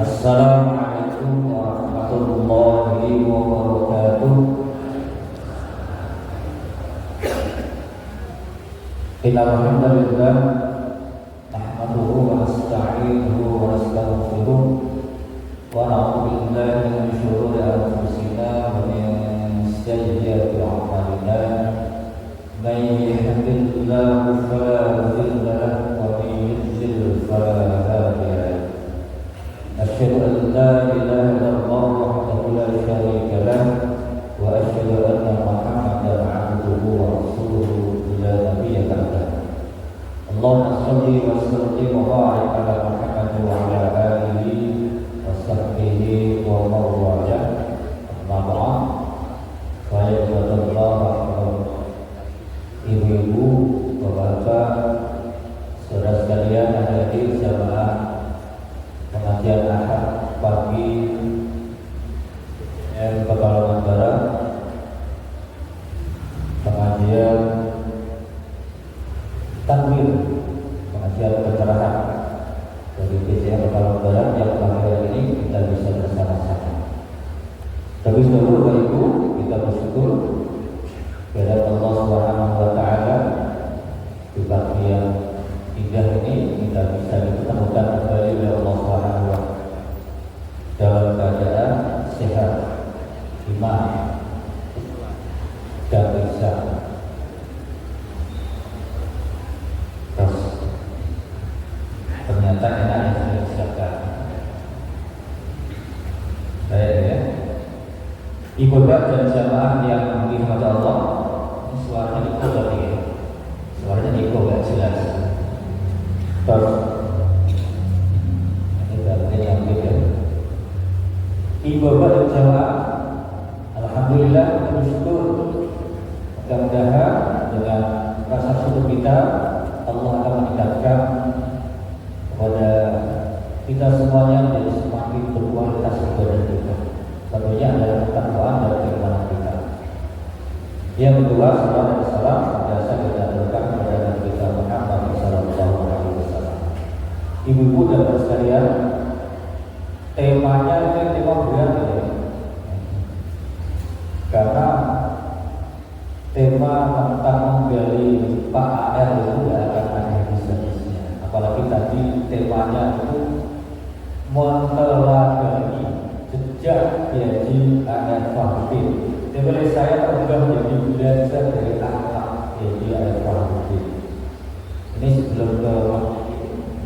Assalamualaikum warahmatullahi wabarakatuh. Innal hamdalillah nahmaduhu wa nasta'inuhu wa nastaghfiruh wa na'udzu billahi min shururi anfusina wa min sayyiati a'malina. May yahdihillahu fala mudilla lahu wa may yudlil fala hadiya lahu. Asyhadu an la ilaha illallah wahdahu la syarika lahu wa asyhadu anna Muhammadan 'abduhu wa rasuluhu la nabiyya ba'dahu. Allahumma shalli wa sallim wa barik ala Muhammad wa ala alihi wa sahbihi wa man walah. Amma ba'd. Wa ibadallah, ibu-ibu, bapak-bapak, saudara sekalian yang hadir jamaah pengajian Ahad pagi Pekalongan Barat, pengajian takmir, pengajian pencerahan dari PCM Pekalongan Barat yang pagi ini kita bisa bersama-sama. Tapi dahulu Bapak Ibu, kita bersyukur kepada Allah Subhanahu wa taala di pagi yang indah ini kita bisa ditemukan kembali oleh Allah Subhanahu wa taala dalam keadaan sehat, iman dan bisa terus ternyata enak yang sudah disiapkan. Baik ya, ibu bapak dan jamaah yang dirahmati Allah, ini suaranya Iko tadi ya, suaranya Iko gak jelas. Terus ini berarti yang beda. Ibu bapak dan jamaah, alhamdulillah kita bersyukur. Mudah-mudahan dengan rasa syukur kita, Allah akan meningkatkan kepada kita semuanya menjadi semakin berkualitas ibadah kita. Tentunya adalah ketakwaan dan keimanan kita. Yang kedua, salawat dan salam senantiasa kita aturkan kepada Nabi kita Muhammad sallallahu alaihi wasallam. Ibu-ibu dan bapak sekalian, temanya ini tema berat ya. Karena tema tentang menggali Pak AR itu tidak akan ada habis-habisnya. Apalagi tadi temanya itu menteladani jejak Haji AR Fahrudin. Jadi saya pernah menjadi belajar dari anak Haji AR Fahrudin. Ini sebelum ke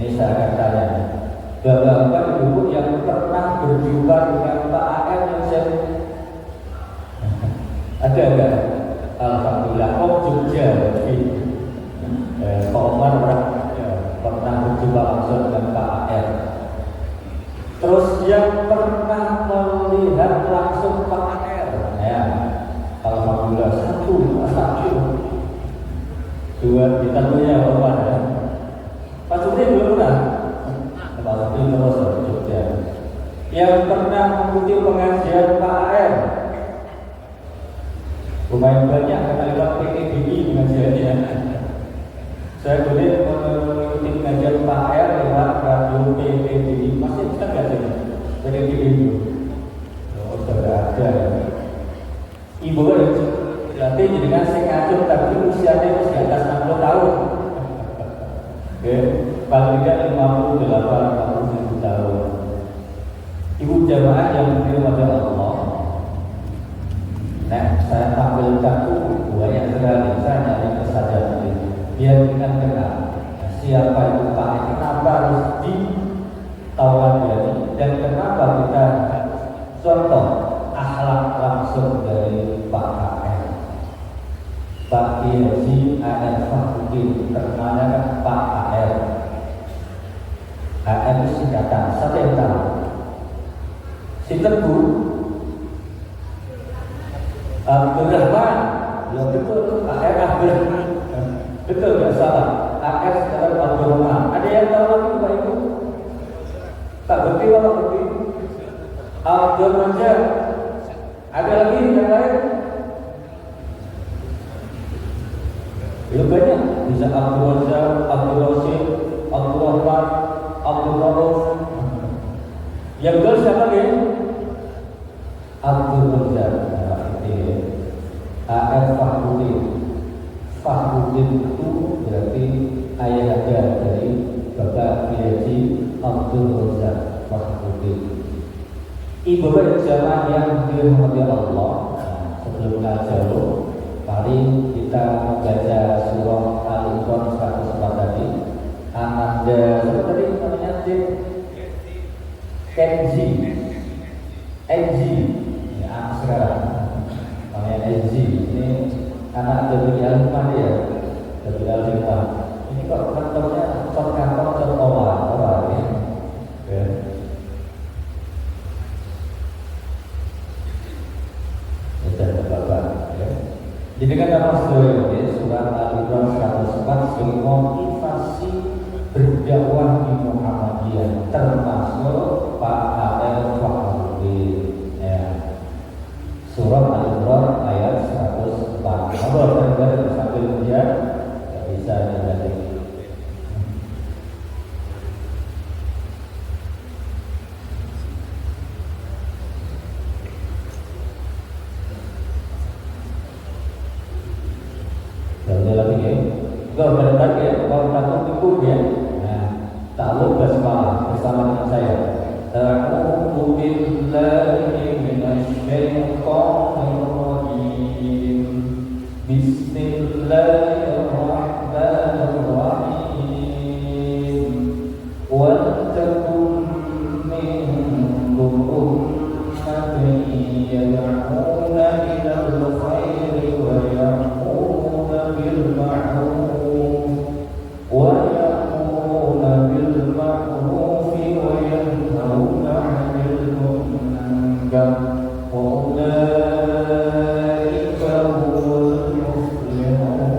ini saya akan tanya, bapak-bapak ibu yang pernah berjumpa dengan Pak AR yang saya ada enggak? Alhamdulillah, Jogja. Pak Omar pernah berjumpa langsung dengan Pak AR. Terus yang pernah melihat langsung Pak AR, ya, alhamdulillah satu. Dua kita punya Omar ya. Pak Suri belum pernah. Pak Suri terus Jogja. Yang pernah mengikuti pengajian Pak AR, lumayan banyak karena lewat PTBI pengajiannya. Saya boleh mengikuti pengajian Pak AR lewat radio PTBI. Masih bisa nggak sih PTBI itu? Oh, sudah ada. Ibu berarti dengan sing ngacung tapi usianya masih atas 60 tahun. Oke, paling tidak 58-60 tahun. Ibu jamaah yang dirahmati Allah, nah, saya tampilkan banyak sekali, saya nyari kesadaran ini biar kita kenal siapa itu Pak AR, kenapa harus ditawari dan kenapa kita contoh akhlak langsung dari Pak AR. Pak Haji AR Fahrudin, terkenalnya kan Pak AR. AR itu singkatan, siapa yang tahu? Sinten Bu? Abdurrahman, ya betul, AR Abdurrahman, betul nggak salah. AR sekarang Abdurrahman. Ada yang tahu lagi Pak Ibu? Tak berarti kalau berarti Abdul Majid. Ada lagi yang lain? Ya banyak, bisa Abdul Razak, Abdul Rasid, Abdul Rahman, Abdul Rauf. Yang kedua siapa ya? Abdul Razak. Nah, ini A.R. Fahrudin. Fahrudin itu berarti ayahanda dari Bapak Haji Abdul Razak Fahrudin. Ibu bapak jamaah yang dirahmati Allah. Nah, sebelum jauh, mari kita membaca surah Al-Imran 104 tadi. Ananda, siapa tadi namanya? Kenzi, Enzi, ya, anak sekarang namanya Enzi. Ini anak dari Al-Imran ya, dari Al-Imran. Ini kok kantornya kantor orang ya. Jadi kan apa ya, surat Al-Imran 104 sebagai motivasi berdakwah di Muhammadiyah, termasuk Pak A.R. Fahrudin ya. Surat Al-Imran ayat 104. Kalau kita sambil melihat nggak bisa nanti. Lagi ya, kalau benar ya, kalau kantor itu ya, nah, takluk basmalah bersama dengan saya. A'udzu billahi minasyaitonir rajim. Bismillahirrahmanirrahim. Wa takum minkum ummatun yad'una ilal khairi wa بالمعروف ويأمرون بالمعروف وينهون عن المنكر وأولئك هم المفلحون.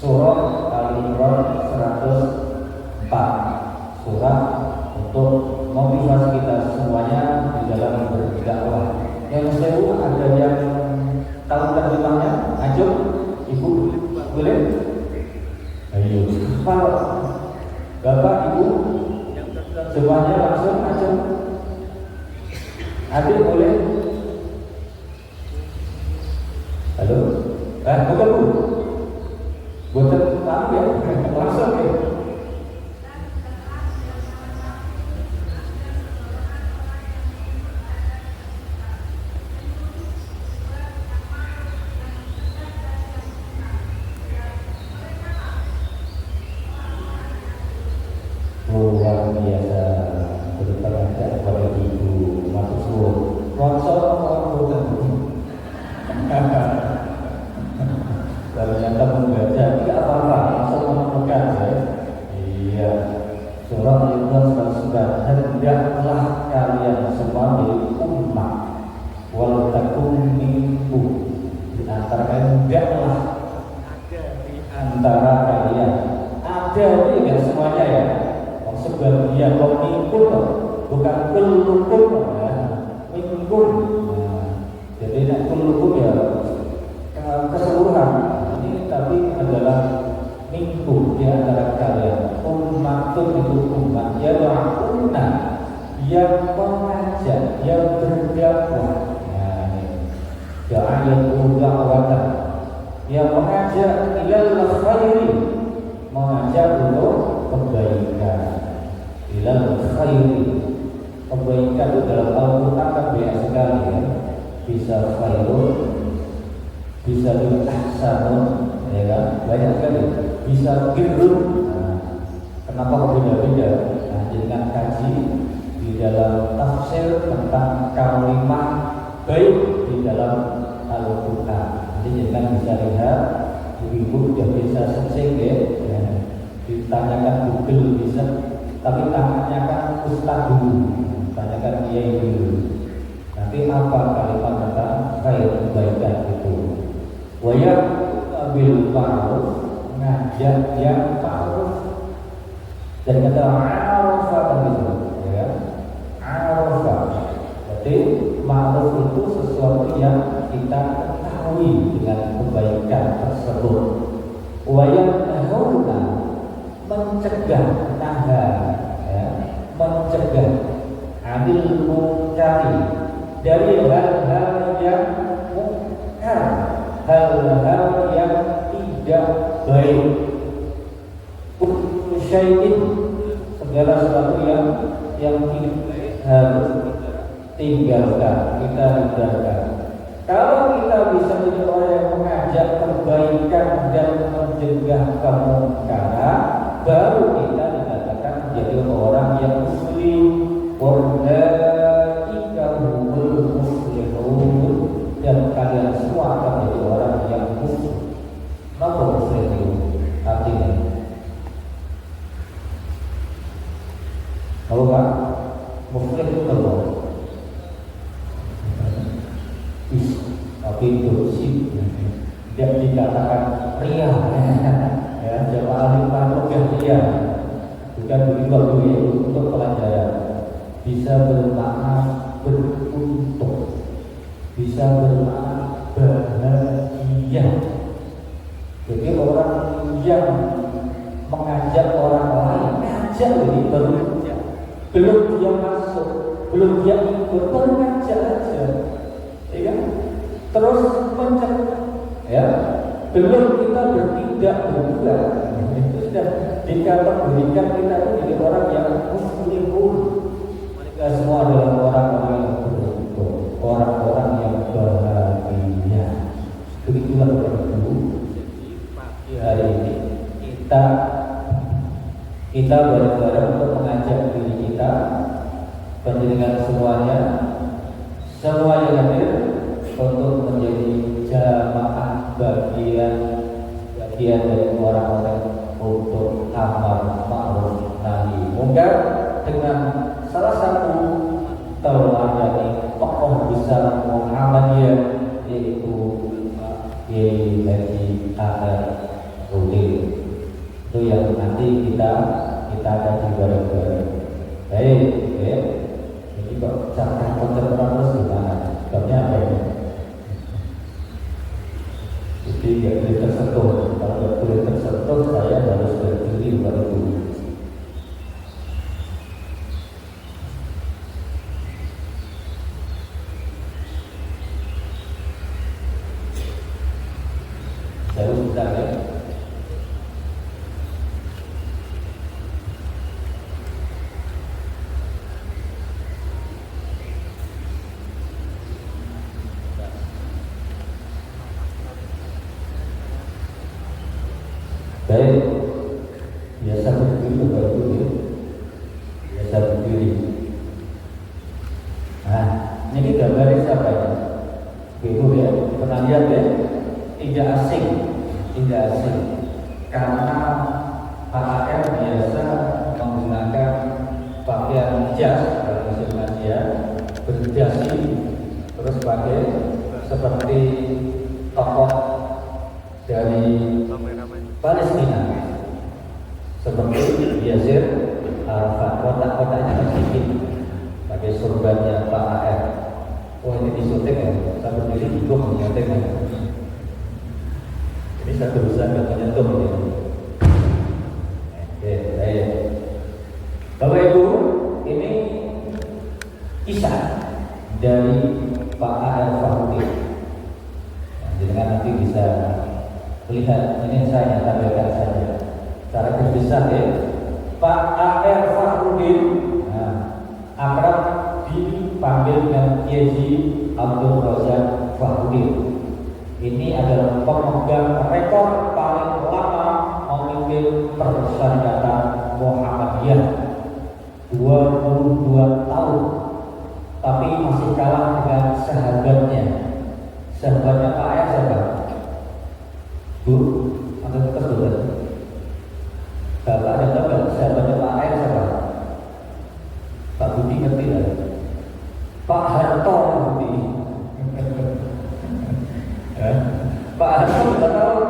Surah Al-Imran 104, surah untuk motivasi kita semuanya di dalam berdakwah. Yang sewu ada yang tahu terjemahnya? Ayo, ibu, boleh? Ayo, kalau bapak, ibu, semuanya langsung aja. Adik boleh? Halo? Bukan bu, bukan tahu ya, langsung ya. Luar biasa, terutama kepada ibu masuk suruh sponsor ternyata membaca tidak apa-apa, langsung menemukan ya. Iya, surah Al-Imran 109. Hendaklah kalian semua menjadi umat, wal takum minkum, di antara kalian hendaklah di antara kalian ada, ini enggak semuanya ya. Sebagian kok mingkul, bukan kelukul ya, mingkul. Nah, jadi nak kelukul ya keseluruhan. Ini tapi adalah mingkul di antara kalian. Umatun itu umat ya doauna, yang mengajak, yang berdakwah. Nah, ini da'ayatu da'watan, yang mengajak ilal khairi, mengajak untuk kebaikan. Ilal khairi, kebaikan itu dalam Al-Quran kan banyak sekali ya. Bisa khairun, bisa ahsanun, ya kan? Banyak sekali. Bisa birrun. Nah, kenapa berbeda-beda? Nah, dengan kaji di dalam tafsir tentang kalimat baik di dalam Al-Quran. Jadi jangan bisa lihat, ibu sudah bisa searching ya. Ditanyakan Google bisa, tapi tangannya kan ustaz dulu, tanyakan kiai dulu. Nanti apa kalimat tentang khair, kebaikan itu? Waya bil ma'ruf, ngajak yang ma'ruf. Dan kata arafa begitu, ya. Arafa. Jadi ma'ruf itu sesuatu yang kita ketahui dengan kebaikan tersebut. Waya nahuna, mencegah, nahan ya. baik. Syai'in, segala sesuatu yang harus tinggalkan, kita hindarkan. Kalau kita bisa menjadi orang yang mengajak kebaikan dan mencegah kemungkaran, baru kita dikatakan menjadi orang yang muslim. Ulaika humul muslimun, dan kalian semua akan menjadi orang yang muslim. Apa muslim itu artinya? Tahu kan? Muslim itu apa? Tapi itu sih tidak dikatakan ria, ya, jamaah lima rupiah ria, bukan begitu dulu untuk pelajaran. Bisa bermakna beruntung, bisa bermakna bahagia. Jadi orang yang mengajak orang lain, ngajak ini baru belum dia masuk, belum dia ikut, baru ngajak aja, ya kan? Terus mencegah, ya, belum kita bertindak berbuat, itu sudah dikategorikan kita itu jadi orang yang muslimun. Mereka semua adalah orang-orang yang beruntung, orang-orang yang bahagia. Begitulah Ibu. Pagi hari ini kita bareng-bareng untuk mengajak diri kita, penjenengan semuanya, semua yang hadir, untuk menjadi jamaah bagian dari orang-orang untuk amar ma'ruf nahi munkar, dengan salah satu teladan tokoh besar Muhammadiyah, yaitu Kiai Haji Ahmad Rudin. Itu yang nanti kita akan bareng-bareng. Baik, ya. Jadi kok cara terus gimana? Sebabnya apa ini? Jadi nggak boleh tersentuh. Kalau nggak boleh tersentuh, saya harus berdiri baru dulu. Saya sebentar ya. Baik, biasa berdiri Bapak Ibu ya. Biasa berdiri. Nah, ini gambarnya siapa ya? Ibu ya, pernah lihat ya? Tidak asing. Karena Pak AR biasa menggunakan pakaian jas kalau musim kajian, berdasi, terus pakai seperti tokoh dari Palestina, seperti Yasir Arafat, kotak-kotaknya sedikit, pakai surbannya Pak AR. Oh, ini disuntik ya, saya berdiri juga menyuntik ya. Ini satu berusaha nggak menyentuh ya. Oke, baik. Bapak Ibu, ini kisah dari Pak AR Fahudi. Jadi nanti bisa lihat, ini saya tampilkan saja secara besar ya. Pak AR Fahudi, akrab dipanggil dengan Kiai Abdul Razak Fahudi. Ini adalah pemegang rekor paling lama memimpin persyarikatan Muhammadiyah, 22 tahun, tapi masih kalah dengan sahabatnya. Sahabatnya Pak AR siapa? Bu, ada terus betul. Bapak ada tahu nggak sahabatnya Pak AR siapa? Pak Budi ngerti lah. Pak Harto Budi. Pak Harto berapa tahun?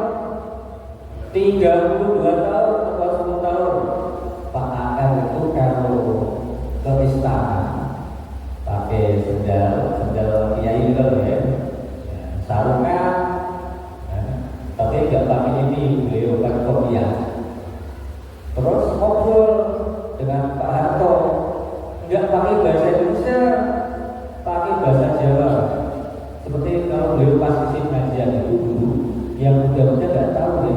32 tahun atau 10 tahun. Pak AR itu kalau ke istana pakai sendal kiai itu ya, sarungan, tapi nggak pakai ini, beliau pakai kopiah. Terus ngobrol dengan Pak Harto, nggak pakai bahasa Indonesia, pakai bahasa Jawa. Seperti kalau beliau pas isi pengajian itu dulu, yang muda-muda nggak tahu ya,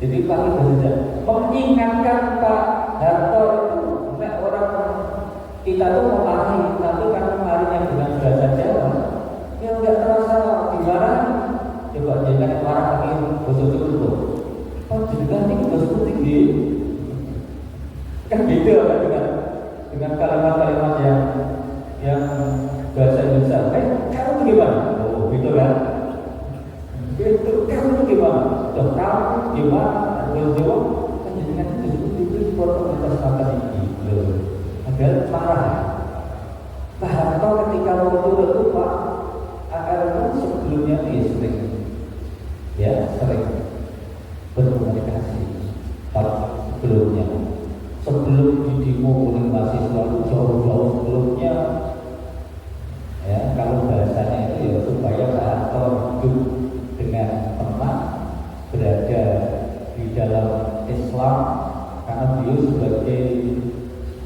Jadi pakai bahasa mengingatkan Pak Harto itu orang kita tuh memahami, tapi kan kemarinnya dengan bahasa Jawa yang nggak terasa gimana. Coba jangan marah lagi bahasa Jawa. Oh juga ini bahasa tinggi kan beda kan dengan kalimat-kalimat yang bahasa Indonesia. Kamu tuh gimana? Oh gitu kan? Itu kamu tuh gimana? Tuh kamu gimana? Bahasa Jawa kan jangan itu potong atas kata ini. Agar marah. Pak Harto ketika mau turun itu Pak AR sebelumnya dia sering berkomunikasi. Sebelumnya sebelum di demo oleh mahasiswa jauh-jauh sebelumnya ya kalau bahasanya itu ya supaya Pak Harto hidup dengan tenang berada di dalam Islam karena beliau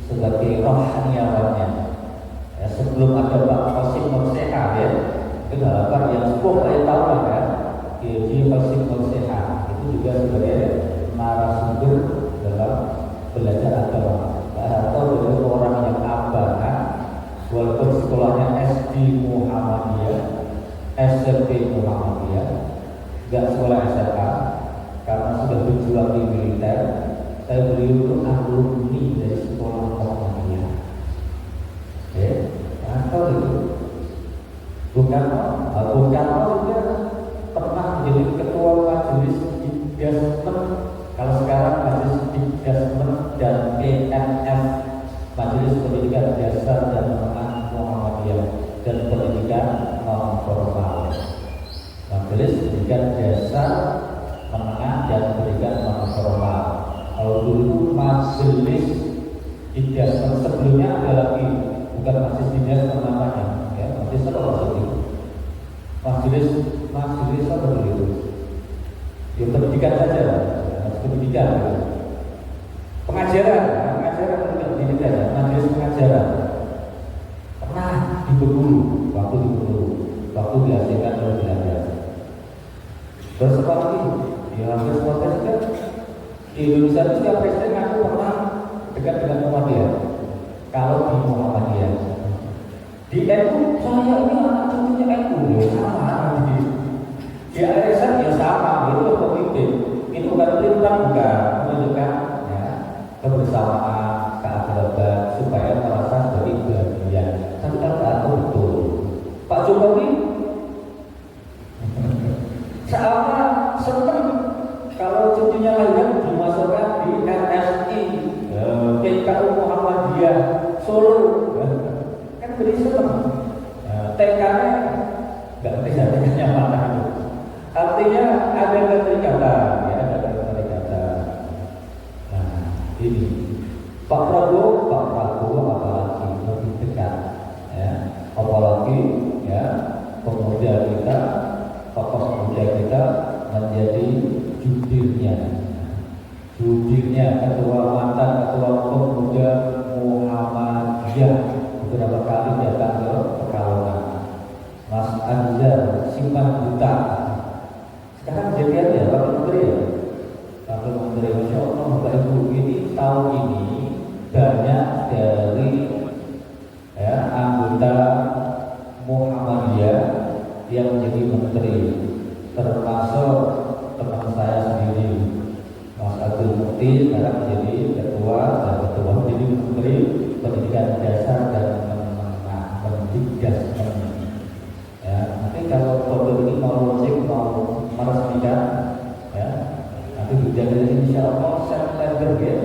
sebagai rohaniawannya ya, sebelum ada Pak Qasim Murseha ya itu harapan yang sepuh saya tahu lah kan Kiai Qasim Murseha itu juga sebagai narasumber dalam belajar agama. Pak Harto adalah orang yang abangan walaupun sekolahnya SD Muhammadiyah, SMP Muhammadiyah, tidak sekolah SMA karena sudah berjuang di militer. Saya beliau itu alumni dari sekolah Muhammadiyah. Atau itu bukan juga pernah menjadi ketua majelis Idasmen. Kalau sekarang majelis Idasmen dan PNF, Majelis Pendidikan Dasar dan Menengah Muhammadiyah dan Pendidikan Non Formal. Majelis Pendidikan Dasar, Menengah dan Pendidikan Non Formal. Kalau dulu majelis Idasmen sebelumnya ada lagi, bukan majelis Idasmen namanya, ya majelis apa maksudnya? Majelis apa dulu? Ya pendidikan saja, pendidikan, pengajaran pendidikan, majelis pengajaran. Pernah di Bengkulu, waktu dihasilkan oleh Belanda. Terus apa lagi? Ya hampir semua presiden di Indonesia itu setiap presiden aku pernah dekat dengan Muhammadiyah. Kalau di Muhammadiyah, di NU saya ini anak cucunya NU ya sama di ASN ya sama, itu pemimpin. Itu bukan perintah, bukan menunjukkan ya, kebersamaan, keakraban supaya merasa sebagai bagian. Tapi kalau betul, Pak Jokowi seakan senang kalau cucunya lahir dimasukkan di RSI PKU Muhammadiyah Solo, kan beri senang. TK-nya nggak bisa TK-nya mana itu. Artinya ada keterikatan, ya ada keterikatan. Nah ini Pak Prabowo apalagi lebih dekat, ya apalagi ya pemuda kita, tokoh pemuda kita menjadi jubirnya mantan ketua pemuda Muhammadiyah beberapa kali datang ke Pekalongan. Mas Anzar Simanjuntak sekarang kejadian ya Wakil Menteri Masya Allah Bapak Ibu ini tahun ini banyak dari ya, anggota Muhammadiyah yang menjadi menteri, termasuk teman saya sendiri Mas Abdul Mukti sekarang menjadi ketua menjadi menteri pendidikan dasar dan menengah Mendikdasmen. Ya, nanti kalau foto ini mau launching, mau meresmikan, ya, nanti dijaga insya Allah September ya,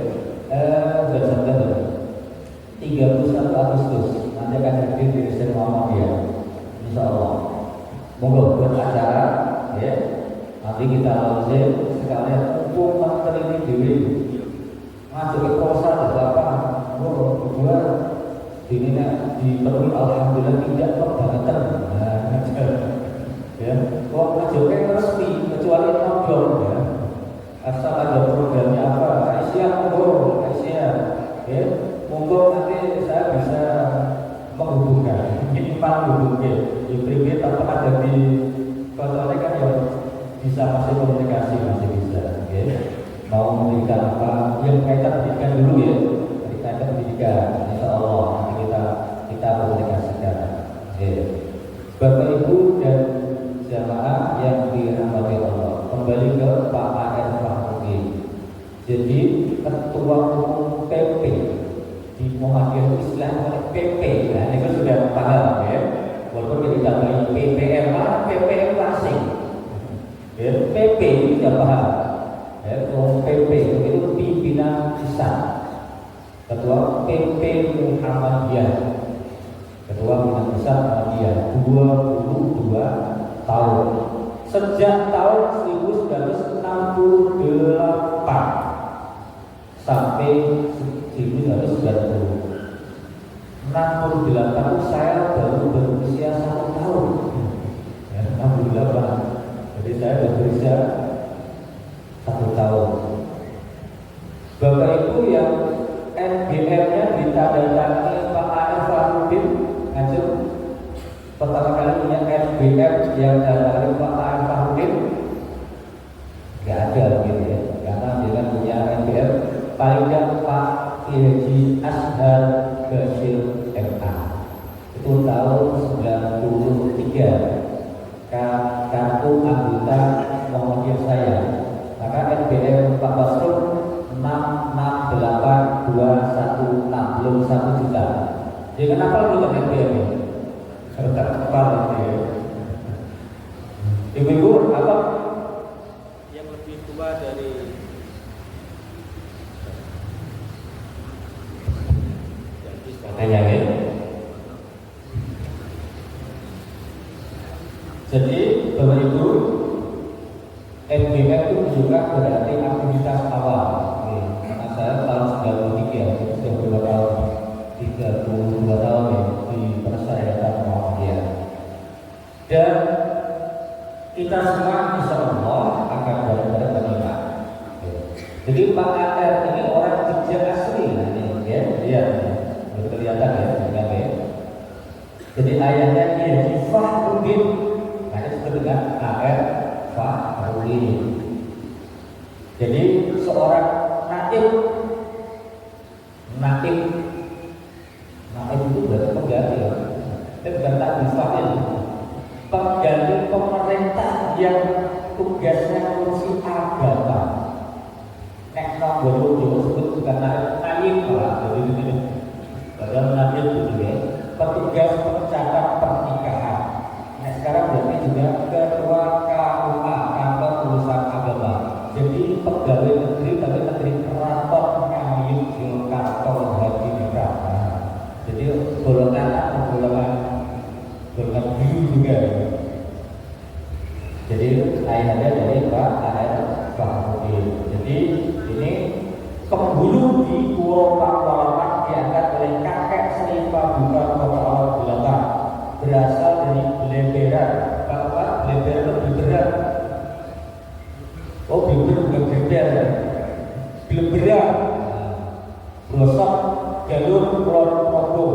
September 31 Agustus nanti akan hadir di Residensi Muhammadiyah, insya Allah. Monggo buat acara, ya, nanti kita launching sekalian hukum menteri ini diri, masuk ke prosa apa, kedua ini dipenuhi alhamdulillah tidak kebangetan. Ya, ngajukan resmi kecuali nodong ya. Asal ada programnya apa, Aisyah ya, monggo nanti saya bisa menghubungkan, minimal hubungnya. Di pribadi tanpa ada di konsolnya kan ya bisa masih komunikasi masih bisa. Ya. ambil kaitan pendidikan dulu ya, kaitan pendidikan. Insya Allah nanti kita komunikasikan. Bapak Ibu dan jamaah yang dirahmati Allah, kembali ke Pak A.R. Fahmi. Jadi ketua umum PP di Muhammadiyah Islam oleh PP, nah ini kan sudah paham ya. Walaupun kita ditambahin PPM, PPM asing. Ya, PP sudah paham. Ya, PP itu pimpinan Islam. Ketua PP Muhammadiyah. Ketua pimpinan Islam Muhammadiyah 22 tahun. Sejak tahun 1968 sampai 1990. 68 saya baru berusia 1 tahun. Ya, 68. Jadi saya baru berusia 1 tahun. Bapak Ibu yang NBM-nya ditandatangani Pak A.R. Fahmi, ngajar pertama kali punya NBM yang ditandatangani Pak A.R. Fahmi, nggak ada gitu ya, karena dia kan punya NBM paling tidak Pak Haji Ashar Bashir MA itu tahun 93 kartu anggota Muhammadiyah saya. Maka NBM Pak Basrul 668216 belum 1 juta. Jadi kenapa lu kan NBM ini? Kalau tak kepala ya. Ibu-ibu apa yang lebih tua dari tanya ya. Jadi Bapak Ibu, NBM itu juga berarti aktivitas awal. Karena saya tahun 93, jadi sudah berapa tahun? 32 tahun ya di persyaratan Muhammadiyah. Dan kita semua insya Allah akan benar-benar beriman. Jadi Pak A.R. ini orang jejak asli, nah ini ya, lihat kelihatan ya, ya. Jadi ayahnya Haji Fahruddin, nah itu disebut dengan A.R. Fahruddin. Jadi seorang naib itu berarti pengganti ya. Itu bukan naib fa'il, pengganti pemerintah yang tugasnya ngurusi agama. Nek nomor disebut bukan naib lah, jadi padahal naib itu ya, petugas pencatat pernikahan. Nah sekarang berarti juga ketua KUA, kantor urusan agama. Jadi pegawai negeri tapi negeri keraton Ngayuk Yogyakarta Haji Nikah. Jadi golongan biru juga. Jadi ayahnya dari Pak A.R. Fahmi. Jadi ini penghulu di Pulau Pakualaman diangkat oleh kakek Sri Paduka Kota Awal Belakang, berasal dari Bleberan. Bapak Bleberan lebih berat. Oh, Bleberan bukan Bleberan ya. Bleberan, Brosok, Jalur Pronopo,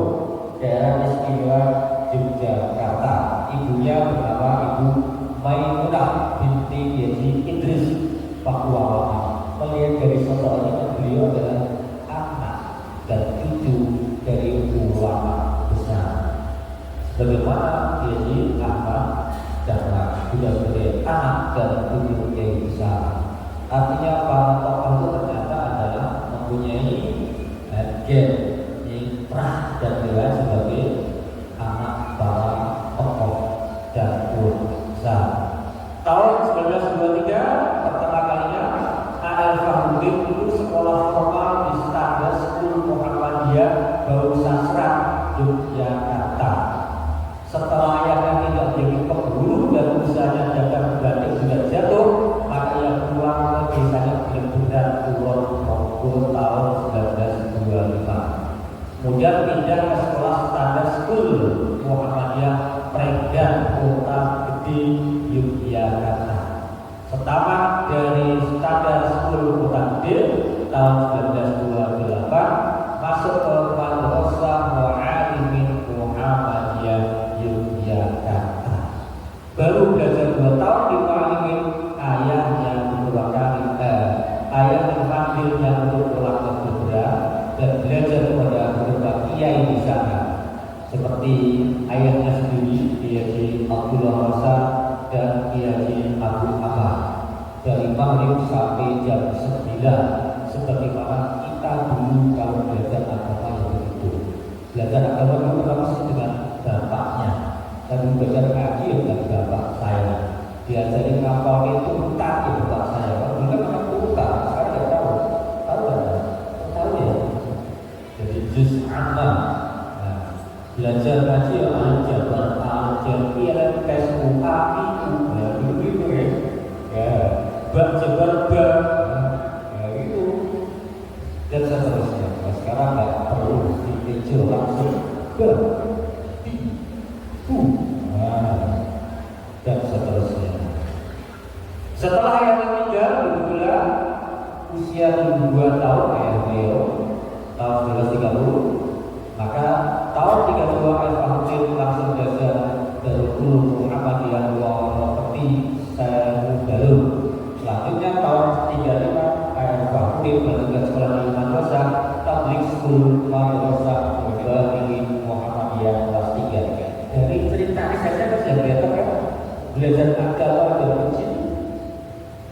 daerah istimewa Yogyakarta. Ibunya bernama Ibu Maimunah binti Haji Idris Pakualaman. Melihat dari sosok ini, beliau adalah anak dan cucu dari ulama besar. Bagaimana Haji Ahmad Dahlan sudah sebagai anak dan cucu yang besar. Artinya para tokoh itu ternyata adalah mempunyai gen intrah dan nilai sebagai anak para tokoh dan ulama. Tahun 1923 pertama kalinya A.R. Fahmi itu sekolah formal di Standar School Muhammadiyah Bau Sastra Yogyakarta. Setelah ayahnya tidak menjadi pemburu dan usahanya dagang batik sudah jatuh, maka ia pulang ke desanya Bleberan Kulon Progo tahun 1925. Kemudian pindah ke sekolah Standar School Muhammadiyah Pregan Kota Gede Yogyakarta. Pertama dari Standar School Kota Gede tahun 1928 masuk ke Madrasah Mu'alimin Muhammadiyah Yogyakarta. Baru belajar 2 tahun di Mu'alimin, ayah yang dipanggilnya untuk seperti ayahnya sendiri Kiai Abdullah Hasan dan Kiai Abu Ahmad dari maghrib sampai jam 9 sebagaimana kita dulu kalau belajar agama yang begitu. Belajar agama itu pertama sih dengan bapaknya, tapi belajar ngaji dengan bapak saya. Diajari kapal itu tak ya bapak saya. Kalau dulu kan bukan, sekarang nggak tahu. Tahu nggak? Tahu ya. Jadi juz amal. Belajar ngaji aljabar, aljabar, tes UAI, ya begitu ya. Ya, bab jabar bab, ya itu dan seterusnya. Nah, sekarang nggak perlu dikejar langsung bab, dan seterusnya. Setelah yang ketiga, kebetulan usia 2 tahun ayah beliau tahun 1930, maka tahun 32 ayah Fahudin langsung belajar Darul Muhammadiyah seperti saya dulu. Selanjutnya tahun 35 ayah Fahudin belajar sekolah di madrasah Tabligh School Madrasah Muhammadiyah Muhammadiyah kelas 3. Dari cerita ini saja kan sudah kelihatan kan? Belajar agama dari kecil,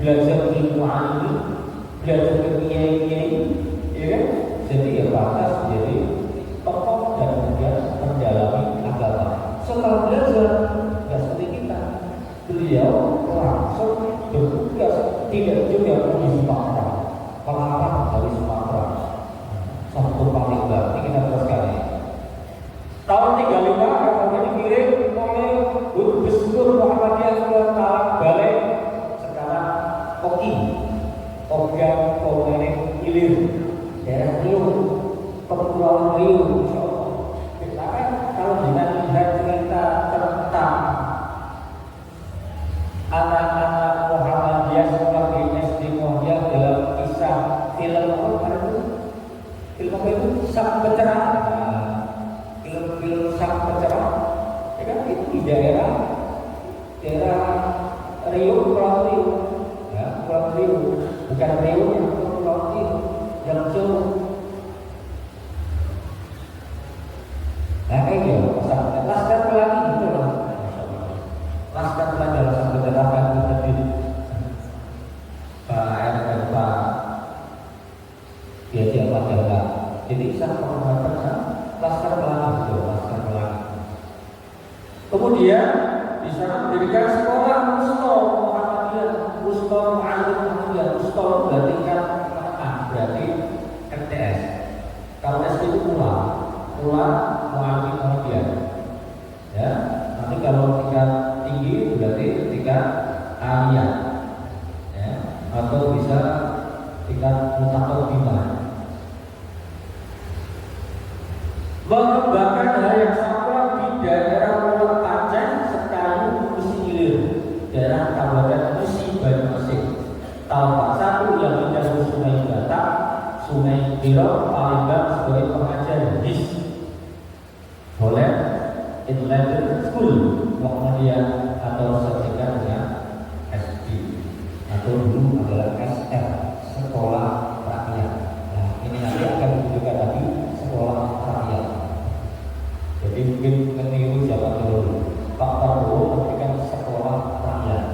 belajar ilmu alim, belajar ke kiai-kiai, ya kan? Jadi ya pantas jadi tokoh dan kemudian mendalami agama. Setelah belajar, nggak seperti kita. Beliau langsung bertugas tidak juga di Sumatera, melarang dari Sumatera. Satu paling baru ini kita teruskan ya. Tahun 35 akan dikirim oleh Guru Besar Muhammadiyah ke Balai sekarang Oki, Ogan Komunik Ilir, daerah Riau, Kepulauan Riau. Kita kan kalau dengan lihat cerita tentang anak-anak Muhammadiyah sekolah di SD Muhammadiyah dalam kisah film apa itu? Film apa itu? Sang Pencerahan. Film Sang Pencerahan. Ya kan itu di daerah Riau, Pulau Riau, ya Pulau Riau, bukan Riau yang Pulau Riau yang jauh. Nah kayak gitu, Laskar Pelangi gitu loh. Laskar Pelangi adalah Sang Pencerahan itu tadi. Pak R dan Pak dia siapa jaga. Jadi Sang Pencerahan Laskar Pelangi itu, Laskar Pelangi. Kemudian di sana mendirikan sekolah Musto Muhammadiyah, Musto Mu'alim Muhammadiyah. Musto berarti kan berarti MTS. Kalau SD itu pulang Mu'alim Muhammadiyah. Ya, nanti kalau tingkat tinggi berarti tingkat aliyah, ya, atau bisa tingkat mutaqaddimah. Mengembangkan hal yang sama di daerah Pulau Panjang, Sekayu, Musi Ilir, daerah Kabupaten Musi Banyuasin. Tahun 41 yang menjadi Sungai Batak, Sungai Biro, Palembang sebagai pengajar hadis. Oleh Inland School Muhammadiyah atau sertifikat dengan SD atau dulu adalah SR, Sekolah Rakyat. Nah ini nanti akan ditunjukkan lagi sekolah rakyat. Jadi mungkin meniru zaman dulu Pak Prabowo memberikan sekolah rakyat.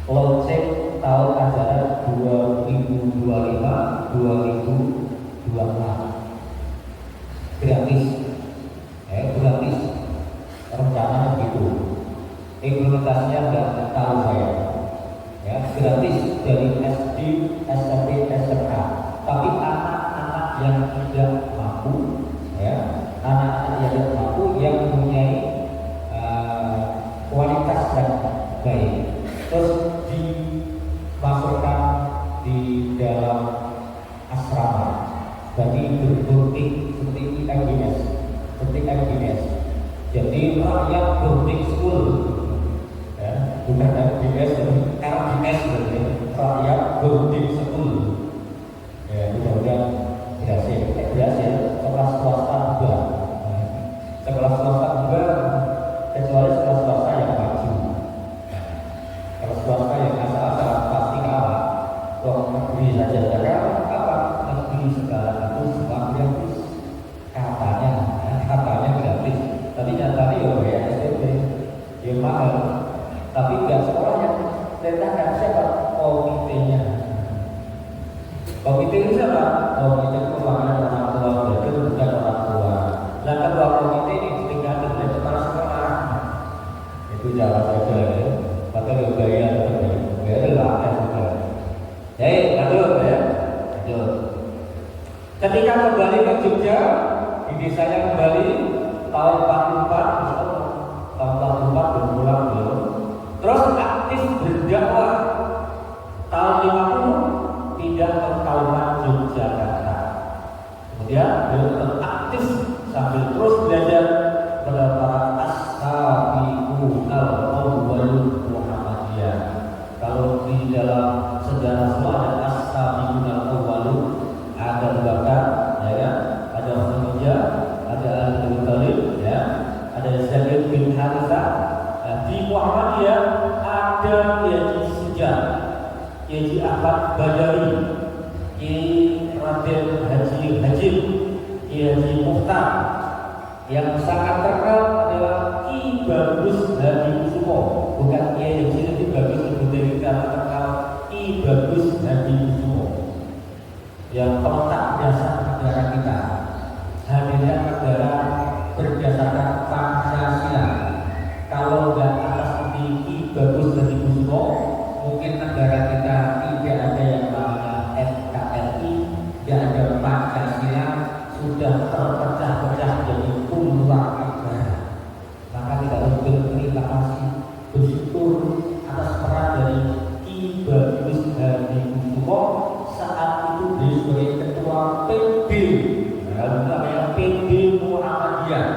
Launching tahun ajaran 2025-2026 gratis, gratis. Rencananya begitu. Implementasinya nggak tahu saya. Ya, gratis dari SD, SMP, SMA. Tapi anak-anak yang tidak mampu, ya, anak-anak yang tidak mampu yang mempunyai kualitas yang baik, terus dimasukkan di dalam asrama bagi berboarding seperti IGNS, jadi rakyat boarding school, ya, bukan RBS, RBS berarti rakyat boarding school. Ya, mudah-mudahan berhasil. Sekolah swasta juga, sekolah swasta juga, kecuali sekolah swasta yang maju. Kalau swasta yang asal-asal pasti kalah. Kalau negeri saja apa? Negeri sekarang itu semua gratis, katanya gratis. perintahkan siapa? Komitenya. Komite itu siapa? Komite itu merupakan orang tua, jadi bukan orang tua. Nah, ketua komite ini tinggal dari kepala sekolah. Itu jalan saja ya. Maka gaya lah juga. Jadi lanjut ya. Lanjut. Ketika kembali ke Jogja, di desanya kembali tahun 44, tahun 44 berpulang beliau. Terus aktif berdakwah. Tahun 50 pindah ke Kauman Yogyakarta. Kemudian beliau tetap aktif sambil terus belajar pada para ashabiul awwalul Muhammadiyah. Kalau di dalam sejarah semua ada ashabiul awwalul, ada Abu Bakar, ya kan? Ada Khadijah, ada Ali bin Thalib, ya, ada Zaid bin Harithah. Di Muhammadiyah ada Kiai Suja, Kiai Ahmad Badari, Kiai Raden Haji Hajib, Kiai Mukhtar. Yang sangat terkenal adalah Ki Bagus Hadi Kusumo, bukan Kiai Haji Hadi Bagus Hadi karena terkenal Ki Bagus Hadi Kusumo, yang peletak dasar negara kita. Hadirnya negara berdasarkan Pancasila. Kalau nggak atas seperti Ki Bagus Hadi Kusumo, mungkin negara kita tidak ada yang namanya NKRI, tidak ada Pancasila, sudah terpecah-pecah jadi puluhan negara. Maka kita harus berterima kasih, bersyukur atas peran dari Ki Bagus Hadi Kusumo saat itu beliau sebagai ketua PB, namanya PB Muhammadiyah.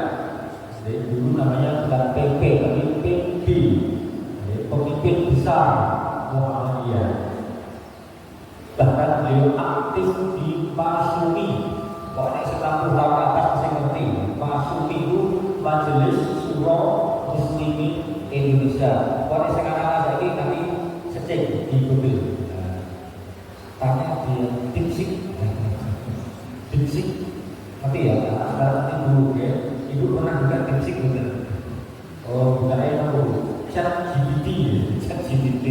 Jadi dulu namanya bukan PP tapi PB, pemimpin besar Muhammadiyah. Bahkan beliau aktif di Masumi. Pokoknya setelah tahun atas masih ngerti. Masumi itu Majelis Syuro Muslimin Indonesia. Pokoknya sekarang ada ini nanti secek di Google. Tanya dia Dipsik, Dipsik, ngerti ya? Sekarang nanti dulu ya. Ibu pernah dengar Dipsik bener? Oh, bukan yang aku ChatGPT, ChatGPT.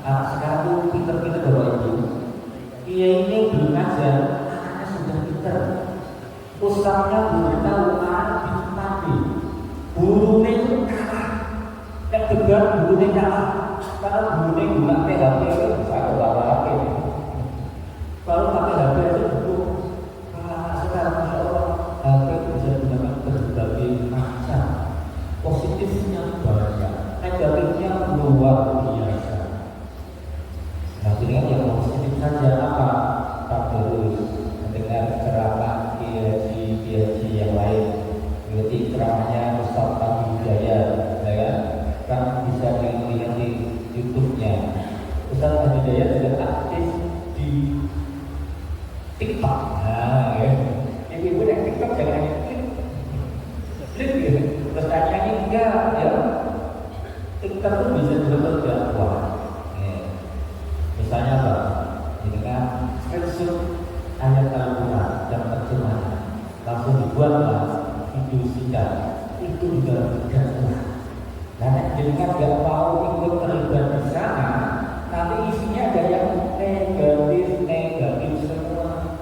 Sekarang tuh pinter-pinter bapak ibu. Dia ini belum ngajar, anaknya sudah pinter. Ustaznya belum tahu, anak pintar. Gurunya itu kalah. Kayak debat gurunya kalah. Karena gurunya guna PHP itu bisa kebawa-bawa. Kalau pakai HP itu cukup. Sekarang Masya Allah, HP bisa digunakan berbagai macam. Positifnya banyak, negatifnya luar biasa. Nah, dengan yang positif saja apa? Tak terus mendengar ceramah kiai yang lain. Berarti ceramahnya Ustaz Tabi Hidayat, ya kan? Kan bisa dilihat di YouTube-nya. Ustaz Tabi Hidayat juga aktif di TikTok. Nah, ya. Ibu-ibu yang TikTok jangan hanya klik ya. Terus tanya enggak ya. TikTok itu bisa juga berdakwah. Misalnya apa? Dengan screenshot ayat Al-Quran dan terjemahan, langsung dibuatlah video singkat. Itu juga berdakwah. Karena dengan nggak mau ikut terlibat di sana, nanti isinya ada yang negatif semua.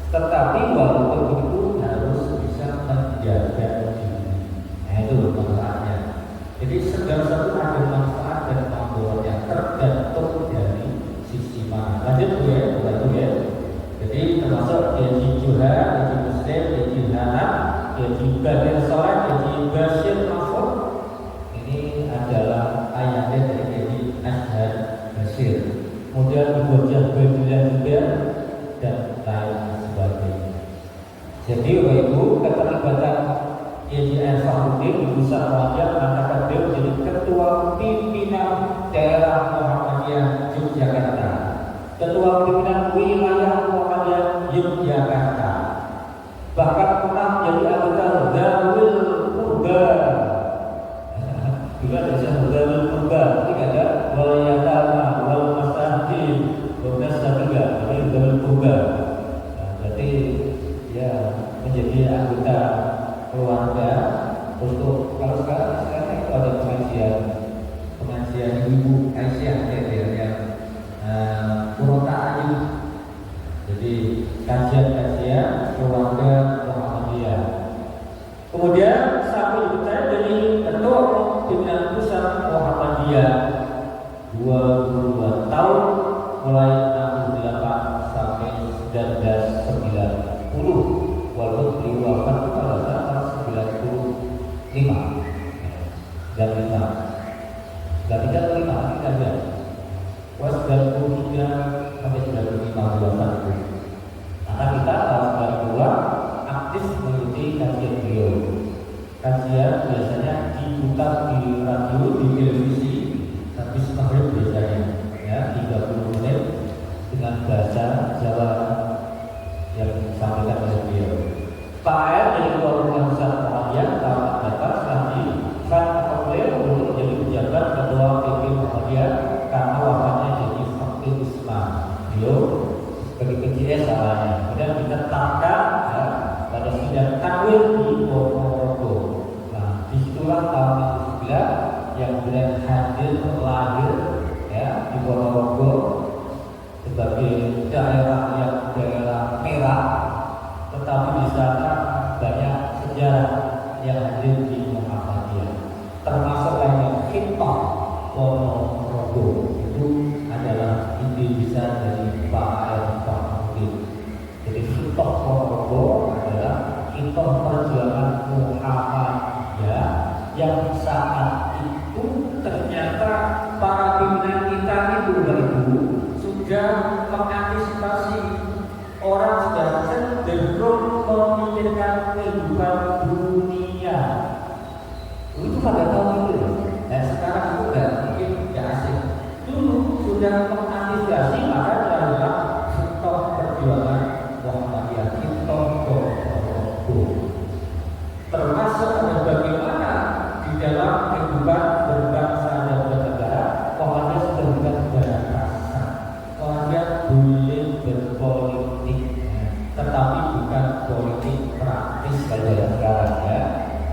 Tetapi walaupun begitu harus bisa menjaga diri. Nah itu manfaatnya. Jadi segala sesuatu ada manfaat dan manfaatnya tergantung dari sisi mana. Lanjut ya, lanjut ya. Jadi termasuk Kiai Juha, Kiai Muslim, Kiai Hanaf, Kiai Badir Soleh, Kiai Bashir Mahfud. Ini adalah ayatnya dari Kiai Ashar Bashir. Kemudian Ibu Jahbadilah juga dan lain sebagainya. Jadi Bapak Ibu, keterlibatan Kiai Ansarudin di Pusat Raja mengatakan beliau menjadi ketua pimpinan daerah Muhammadiyah Yogyakarta, ketua pimpinan wilayah Muhammadiyah Yogyakarta, bahkan pernah menjadi anggota Zawil Purba. Juga ada Zawil Purba, tidak ada Walayatama, Wal Masahid, Wal Sabiga, ini Zawil Purba. Berarti ya menjadi anggota keluarga untuk kalau sekarang itu ada pengajian ibu kajian-kajian keluarga Muhammadiyah. Kemudian sampai dipercaya jadi ketua pimpinan pusat Muhammadiyah 22 tahun mulai 68 sampai 1990, walaupun beliau wafat pada tahun 95 dan 5 dan 35 kita lihat was 93 sampai 95 bulan itu. Karena kita tahun 92 aktif mengikuti kajian beliau. Kajian biasanya diputar di radio, di televisi habis maghrib biasanya ya 30 menit dengan bahasa Jawa yang disampaikan oleh beliau. Pak R dari Ketua Pimpinan Pusat Muhammadiyah tahun 48 setelah diangkat beliau untuk menjadi pejabat Ketua PP Muhammadiyah karena wafatnya jadi fakir Islam. Beliau sebagai PJS salahnya. Kemudian ditetapkan ya, pada sidang takwil di Ponorogo. Nah, disitulah tahun 19 yang beliau hadir lahir ya di Ponorogo sebagai daerah merah, tetapi di sana banyak sejarah yang hadir di Muhammadiyah, termasuk yang Khitah Ponorogo itu adalah ide besar dari Pak R. Fakhrudin. Jadi Khitah Ponorogo adalah khitah perjuangan Muhammadiyah yang saat itu ternyata para pimpinan kita itu sudah mengantisipasi orang sudah cenderung memikirkan kehidupan dunia. Itu pada tahun itu. Dan sekarang itu mungkin tidak asing. Dulu sudah mengantisipasi, maka adalah khitah perjuangan Muhammadiyah, khitah Ponorogo. Termasuk ada bagaimana di dalam kehidupan berbangsa dan bernegara, Muhammadiyah sudah bukan negara kasar. Muhammadiyah boleh berpolitik, tetapi bukan politik praktis kalau sekarang ya.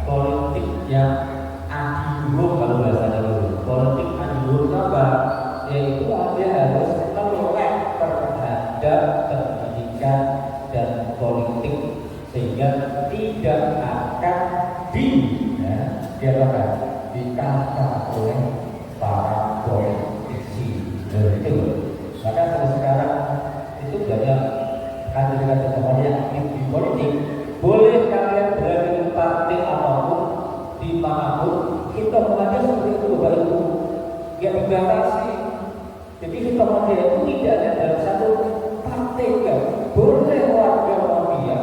Politik yang adiluhur kalau bahasanya dulu. Politik adiluhur apa? Yaitu dia harus melek terhadap pendidikan dan politik sehingga tidak akan dikalahkan oleh para politisi. Itu. Maka sampai sekarang itu banyak kader-kader Muhammadiyah yang di politik. Boleh kalian berada di partai apapun, dimanapun, kita Muhammadiyah seperti itu Bapak Ibu, nggak dibatasi. Jadi kita Muhammadiyah itu tidak ada dalam satu partai kan. Boleh warga Muhammadiyah,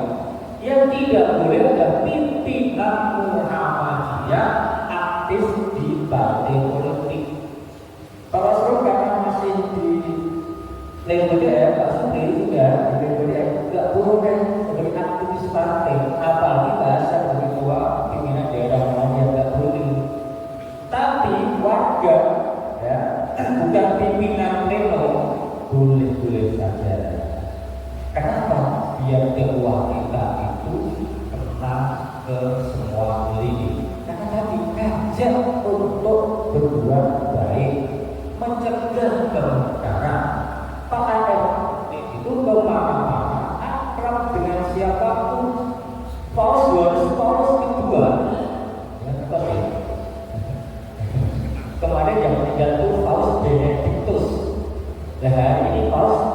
yang tidak boleh ada pimpinan Muhammadiyah aktif di partai politik. Pak Rasul karena masih di level ya, Pak Sundari juga di level ya, tidak boleh kan sebagai aktivis partai, apalagi bahasa sebagai ketua pimpinan daerah Muhammadiyah tidak boleh. Tapi warga ya, bukan pimpinan level boleh-boleh saja. Kenapa? Biar dakwah kita itu kena ke semua lini. Karena tadi ngajak untuk berbuat baik, mencegah kemunkaran. Pak Adam itu kemana-mana akrab dengan siapapun. Paulus kedua, ya, kemarin yang meninggal itu Paus Benedictus. Nah hari ini Paus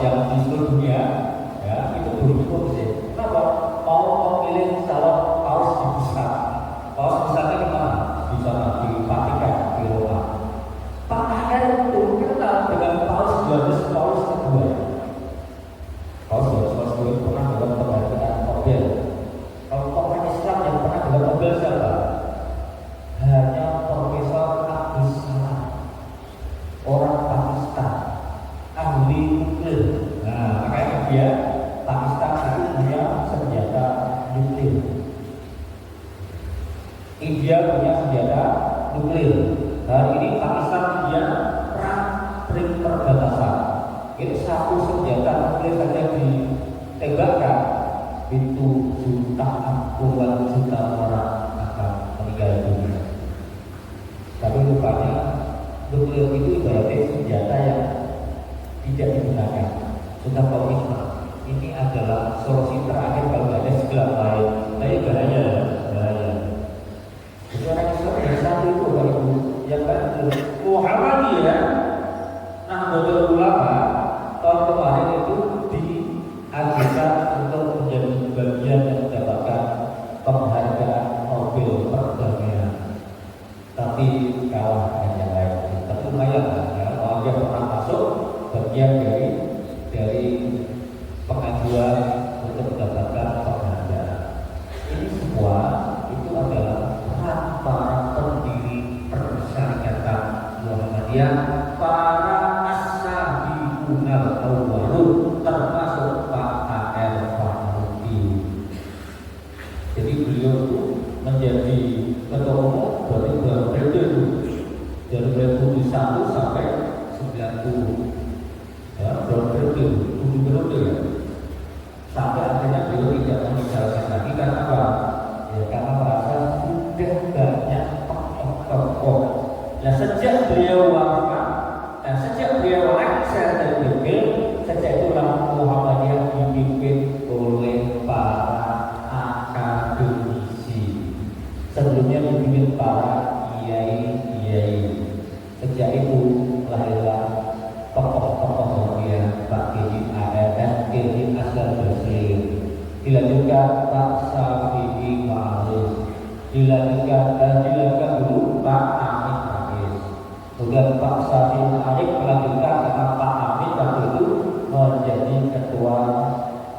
yang di seluruh dunia ya itu berhukum sih. Kenapa? Mau memilih calon Paus di pusat. Paus pusatnya di mana? Di sana di Vatikan, di Roma. Pak Adam itu kenal dengan Paus Yohanes Paulus kedua. Paus Yohanes Paulus kedua pernah dalam penghargaan Nobel. Kalau orang Islam yang pernah dalam Nobel siapa? Hanya Profesor Abdus Salam, orang Pakistan, ahli nuklir. Nah, makanya dia Pakistan itu punya senjata nuklir. India punya senjata nuklir. Hari ini Pakistan punya perang perbatasan. Itu satu senjata nuklir saja ditembakkan, itu puluhan juta orang akan meninggal dunia. Tapi rupanya nuklir itu ibaratnya senjata yang tidak digunakan. Sudah Jadi beliau itu menjadi ketua umum berarti baru periode itu dari 2001 sampai 90 ya, baru periode 7 periode ya. Sampai akhirnya beliau tidak meninggalkan lagi karena apa? Ya karena merasa sudah banyak tokoh-tokoh. Nah sejak beliau wafat, dan sejak beliau lengser dari BP, sejak itulah Muhammadiyah dipimpin oleh para akademisi. Sebelumnya dipimpin para kiai-kiai. Sejak itu lahirlah tokoh-tokoh yang Pak Kiai ARS, Kiai Asgar Basir, dilanjutkan Pak Syafi'i Ma'ruf, dilanjutkan dulu Pak Amin Rais, kemudian Pak Syafi'i Ma'ruf melanjutkan karena Pak Amin waktu itu menjadi ketua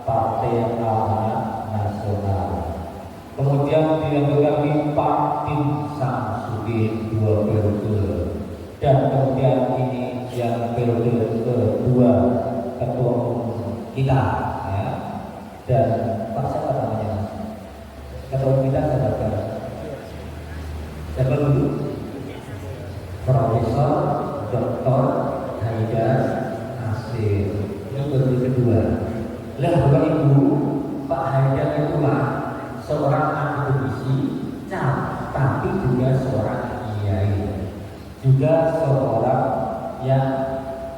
Partai Amanat Nasional. Kemudian dilanjutkan di Pak Tim Samsudin 2 periode, dan kemudian ini yang periode kedua ketua umum kita ya. Dan Pak siapa namanya? Ketua umum kita siapa dulu? Profesor Dr. Haidar Nasir. Ini periode kedua. Lah Bapak Ibu, Pak Haidar itulah seorang akademisi, tapi juga seorang kiai, juga seorang yang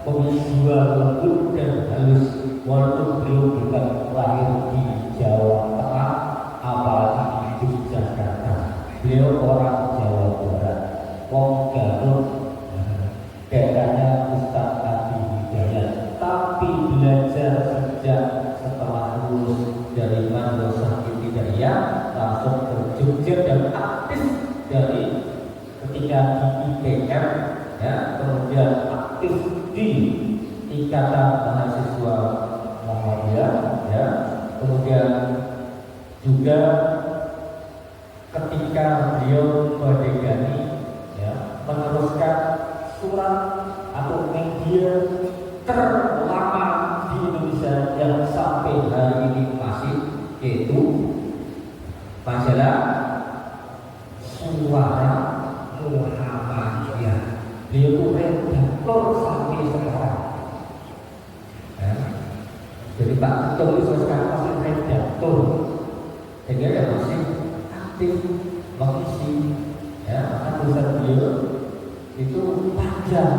memiliki jiwa lembut dan halus. Walaupun beliau bukan lahir di Jawa Tengah, apalagi di Jakarta, beliau orang Jawa Barat, wong Garut, daerahnya Ustadz Adi Hidayat. Tapi belajar sejak setelah lulus dari Madrasah Ibtidaiyah langsung ke Jogja dan aktif dari ketika di IPM ya, kemudian aktif di Ikatan Mahasiswa Muhammadiyah ya, kemudian juga ketika beliau merdekani ya, meneruskan surat atau media terlama di Indonesia yang sampai hari ini masih, yaitu majalah Suara Muhammadiyah. Beliau itu redaktor sampai sekarang ya. Jadi Pak Ketua itu sekarang masih redaktor, sehingga ya masih aktif mengisi ya. Maka tulisan beliau itu panjang,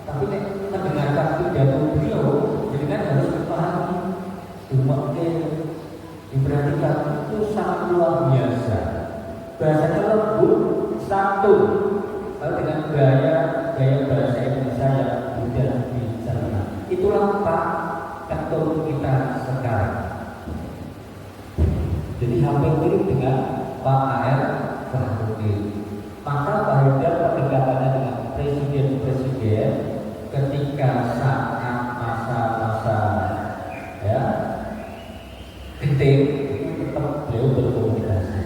tapi mendengarkan pidato beliau jadi kan harus dipahami, diperhatikan, itu sangat luar biasa. Bahasanya lembut, santun, lalu dengan gaya bahasa Indonesia yang mudah dicerna. Itulah Pak Ketua kita sekarang. Jadi hampir mirip dengan Pak A.R. Zahruddin. Maka Pak Haidar pendekatannya dengan presiden-presiden ketika saat masa-masa ya genting itu tetap beliau berkomunikasi.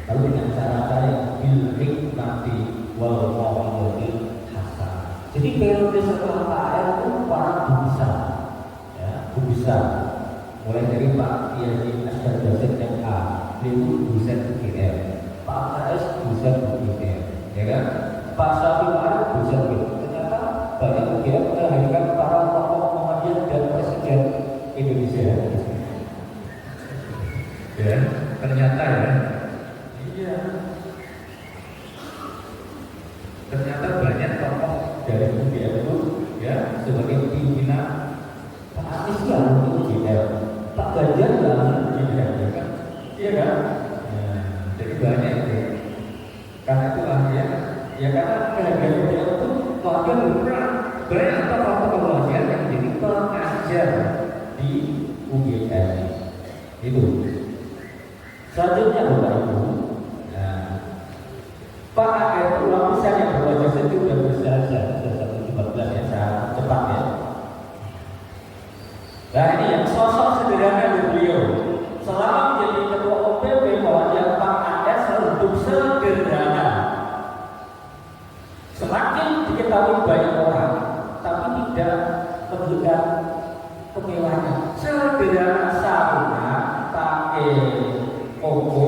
Lalu dengan cara-cara yang bil nanti wal mau'idil hasan. Jadi periode setelah Pak A.R. itu para gubisa, ya gubisa. Mulai dari Pak Kiai Asgar Basir MA, beliau itu dosen UGM. Pak A.S. dosen UGM, ya kan? Pak Syafi'i Ma'ruf dosen UGM. Ternyata banyak UGM melahirkan para tokoh Muhammadiyah dan presiden Indonesia. Ya, ternyata ya. Iya. Ternyata banyak tokoh dari UGM itu ya sebagai pimpinan. Pak Anies ya untuk UGM, Pak Ganjar ya UGM, ya kan? Iya kan? Ya, jadi banyak itu. Karena itulah ya karena kehadiran UGM itu wakil berperan banyak tokoh-tokoh Muhammadiyah yang menjadi pengajar di UGM itu. Selanjutnya Bapak Ibu, Pak A.R. itu lapisan yang berwajah sejuk dan bersahaja. Sudah 114 ya, sangat cepat ya. Nah ini yang sosok sederhana dari beliau. Selama menjadi ketua OPP bahwa yang Pak A.R. selalu hidup sederhana. Semakin diketahui banyak orang, tapi tidak menunjukkan kemewahan. Sederhana saruna pakai koko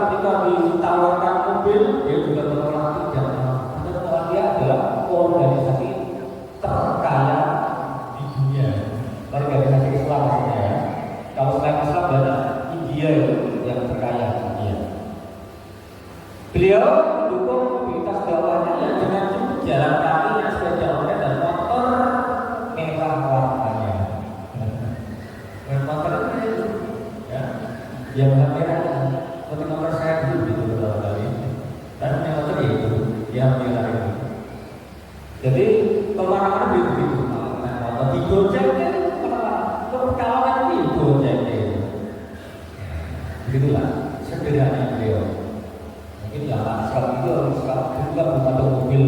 ketika ditawarkan mobil, dia juga menolak tidak. Karena dia adalah organisasi terkaya di dunia. Organisasi Islam maksudnya ya. Kalau selain Islam adalah India yang terkaya di dunia. Beliau mendukung mobilitas dakwahnya yang dengan jalan kaki dan sepeda ontel dan motor merah warnanya. Motor itu ya, yang merah seperti motor saya dulu gitu beberapa kali. Dan motor itu yang merah itu. Jadi kemana-mana begitu. Motor di Gojek itu perkawanan di Gojek itu. Begitulah sederhana beliau. Mungkin zaman sekarang itu sekarang juga belum ada mobil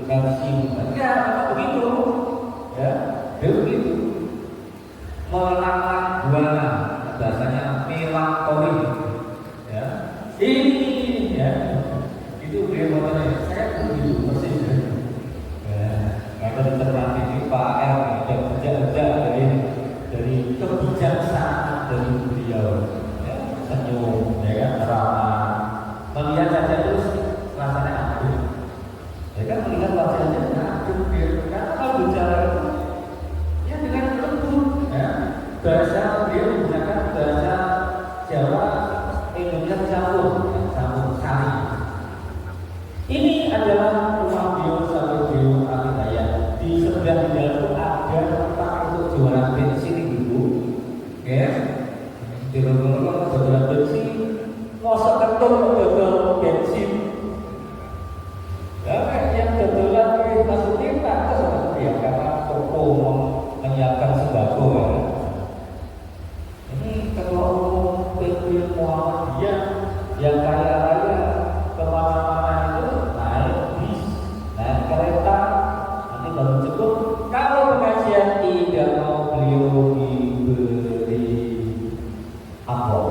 versi ya begitu ya begitu melang-lang buana bahasanya melankoli ya ini ya itu beliau motornya saya begitu persis ya ada terlatih di Pak R dan kerja-kerja dari kebijaksanaan dari beliau ya senyum ya kan ramah melihat saja terus rasanya aduh ya kan melihat wajahnya aduh karena kalau bicara itu ya dengan lembut ya bahasa beliau menggunakan bahasa Jawa Indonesia campur sari. Ini adalah rumah beliau satu beliau Al-Hidayah. Di sebelah di dalam itu ada tempat untuk jualan bensin ibu ya di rumah jualan bensin masa ketuk dodol bensin ya yang dodolan maksudnya tak ya karena toko menyiapkan sembako ya ini ketua umum PBB Muhammadiyah yang kaya raya kemana-mana itu naik bis naik kereta nanti baru cukup kalau pengajian tidak mau beliau diberi amplop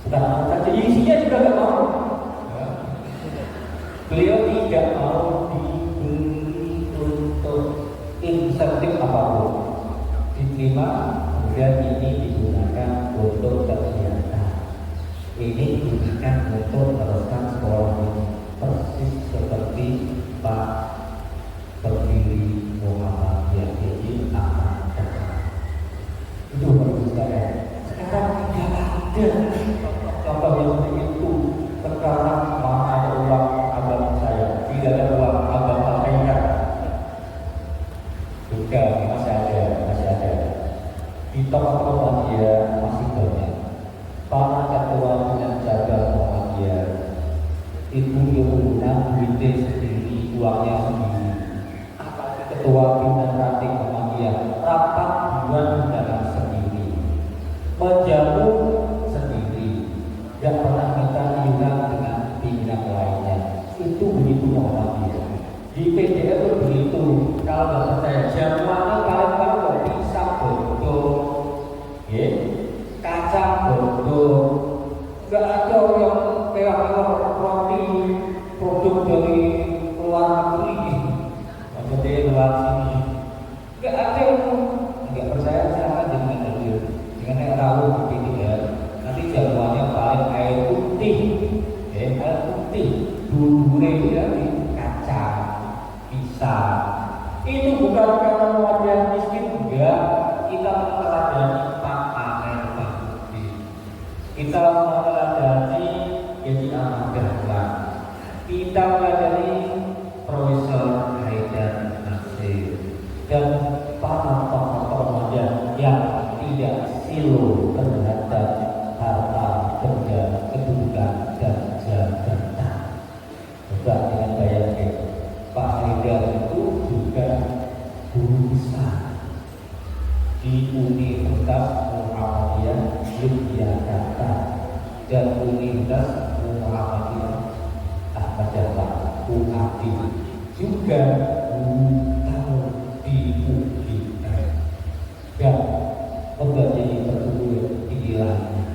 bukan saja isinya juga tidak mau ya. Beliau tidak mau diberi untuk insentif apapun diterima kemudian ini digunakan untuk kegiatan ini digunakan untuk meneruskan sekolah ini persis seperti Pak pendiri Muhammadiyah ini Ahmad Dhani itu menurut saya sekarang tidak ada contoh yang seperti itu. Sekarang mana ada uang agama saya, tidak ada uang agama mereka. Juga masih ada. Di toko-toko Muhammadiyah masih banyak. Para ketua dengan jaga Muhammadiyah itu guna duitnya sendiri, uangnya sendiri. Ketua pimpinan ranting Muhammadiyah rapat dengan sendiri, menjamu tidak pernah minta iuran dengan pimpinan lainnya. Itu begitu Muhammadiyah. Di PDR itu begitu. Kalau nggak percaya, jamuannya paling bisa bodoh, ya, kacang bodoh. Nggak ada yang kayak roti produk dari luar negeri, maksudnya luar sini. Nggak ada yang nggak percaya silakan dengan adil, dengan yang tahu di PDR. Nanti jamuannya paling air putih, air putih, bumbunya dari kacang, pisang. Itu bukan karena Muhammadiyah miskin, enggak. Kita meneladani Pak Amer Bakti. Kita meneladani Yedi Ahmad Dahlan. Kita meneladani Profesor Haidar Nasir dan para tokoh Muhammadiyah yang tidak silu terhadap harta, kerja, kedudukan, dan jabatan. Coba dengan bayangkan, Pak Haidar itu juga guru besar di Universitas Muhammadiyah Yogyakarta dan Universitas Muhammadiyah Ahmad Dhani UAD juga guru di UGM dan menjadi perguruan tinggi lainnya.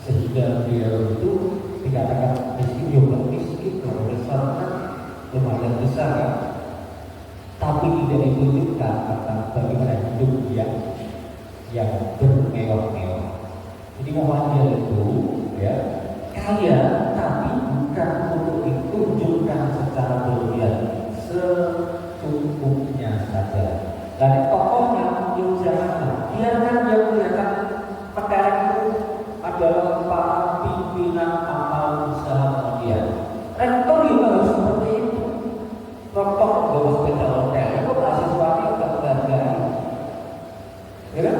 Sehingga beliau itu dikatakan miskin, kalau besar kan lumayan besar kan, tapi tidak ditunjukkan tentang bagaimana hidup yang bermewah-mewah. Jadi Muhammadiyah itu ya kaya tapi bukan untuk ditunjukkan secara berlebihan, secukupnya saja. Dan tokohnya muncul janganlah biarkan dia kelihatan perkara itu adalah para pimpinan amal usaha manusia. Rektor juga harus seperti itu. Rektor bawa sepeda hotel itu mahasiswanya udah menghargai, ya kan?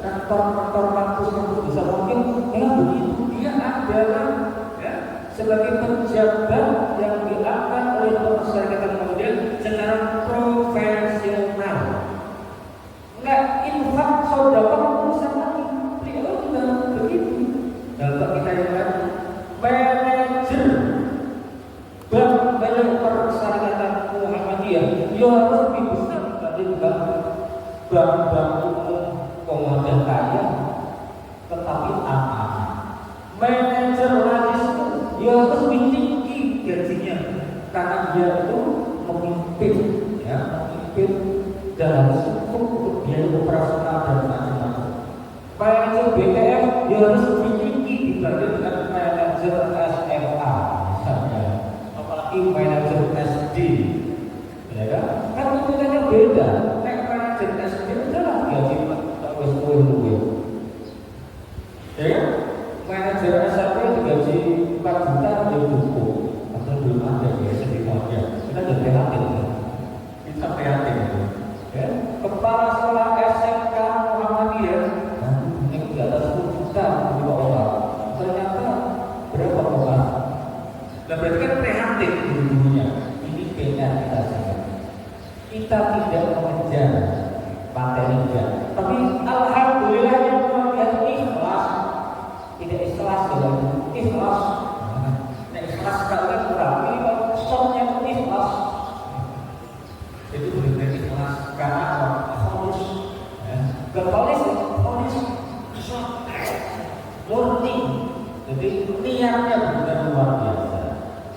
Rektor kampus bisa mungkin dengan begitu dia adalah ya, sebagai pejabat yang diangkat oleh masyarakat kemudian secara profesional. Enggak infak saudara urusan lagi. Beliau juga begitu. Dalam kita yang lain, manajer bank banyak persyaratan Muhammadiyah, ya harus lebih besar dibanding bank-bank umum komodan kaya, tetapi amanah. Manajer lagi ya harus lebih tinggi gajinya, karena dia itu memimpin, ya memimpin dan harus cukup untuk biaya operasional dan macam-macam. Manajer BTM dia harus lebih tinggi dibanding dengan manajer SMA misalnya, apalagi manajer SD, ya kan? Kan tuntutannya beda. Nek manajer SD adalah gaji wis luwih. Ya kan? Manajer SMP digaji 4 juta dia cukup. Atau belum ada ya sedikit aja. Kita udah prihatin ya. Kita prihatin itu. Ya, kepala sekolah SMK Muhammadiyah ini di atas 10 juta juga orang. Ternyata berapa orang? Nah berarti kan prihatin dulunya. Ini beda kita saja. Kita tidak mengejar materinya, tapi alhamdulillah yang melihat ikhlas, tidak ikhlas dengan ikhlas. Nah ikhlas kalian kurang, ini kalau soalnya ikhlas. Itu benar ikhlas karena harus berpolis murni. Jadi niatnya benar luar biasa.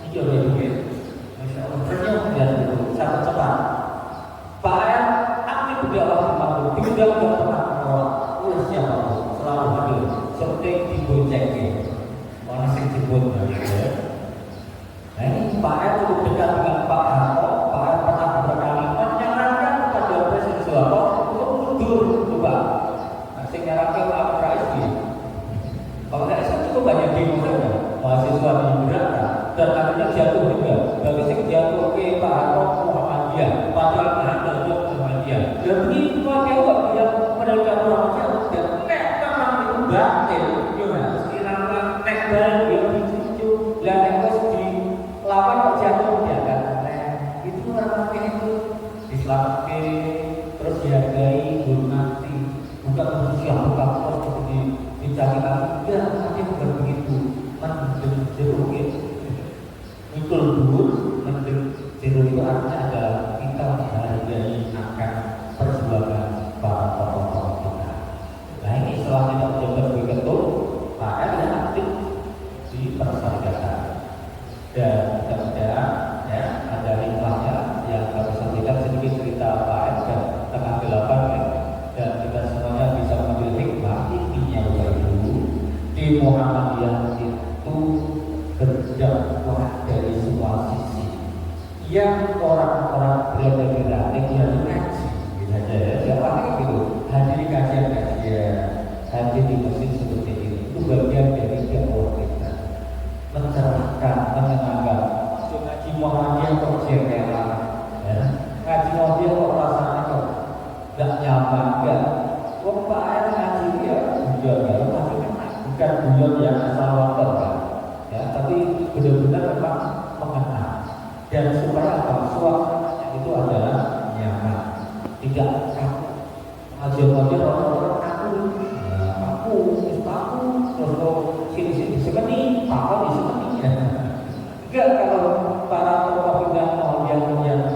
Ini oleh dia, masya Allah, ternyata dan itu sangat cepat. Pak R aktif berdakwah di Maluku, tidak pernah menolak oleh siapapun, selalu hadir, seperti diboncengin, mana sih dibon ya. Nah ini Pak R cukup dekat dengan Pak Harto. Pak R pernah berkali menyarankan kepada Presiden Soeharto untuk mundur, coba. Nah, sing nyarankan Pak Rais dia. Kalau tidak saya cukup banyak demo saja, mahasiswa menggerakkan dan akhirnya jatuh juga. Bagi sing jatuh ke Pak Harto Muhammadiyah, padahal ada Muhammadiyah. Dan begitu pakai uang yang mereka Muhammadiyah dan nek memang itu batil, gimana? Sekiranya nek barang dia dicucu dan nek di lawan kok jatuh dia kan? Itu orang itu diselamatkan, terus dihargai, hormati, bukan manusia bukan terus seperti dicari kami. Ya, nanti bukan begitu. Mendeng jeruk betul dulu, mendeng jeruk itu artinya adalah kita menghargai akan perjuangan para tokoh-tokoh kita. Nah ini setelah kita menjabat sebagai ketum, Pak R yang aktif di persyaratan dan mudah-mudahan ya ada hikmahnya yang kami sampaikan sedikit cerita Pak R dan tengah 8 ya, dan kita semuanya bisa mengambil hikmah intinya dulu di Muhammadiyah itu berdakwah dari semua sisi. Yang orang-orang berada di yang ngaji, gitu aja ya. Siapa gitu? Hadir kajian-kajian, hadir di masjid seperti ini. Itu bagian dari dakwah kita. Mencerahkan, menenangkan. Ngaji Muhammadiyah kok jengkelan, ya. Ngaji Muhammadiyah kok rasanya kok nggak nyaman, nggak. Kok Pak R ngaji dia guyon ya, bukan guyon yang asal water kan. Ya, tapi benar-benar memang mengenal dan supaya apa suasananya itu adalah nyaman, tidak kaku. Ajar-ajar orang-orang kaku, terus sini sekeni, apa di sekeni ya. Enggak kalau para tokoh yang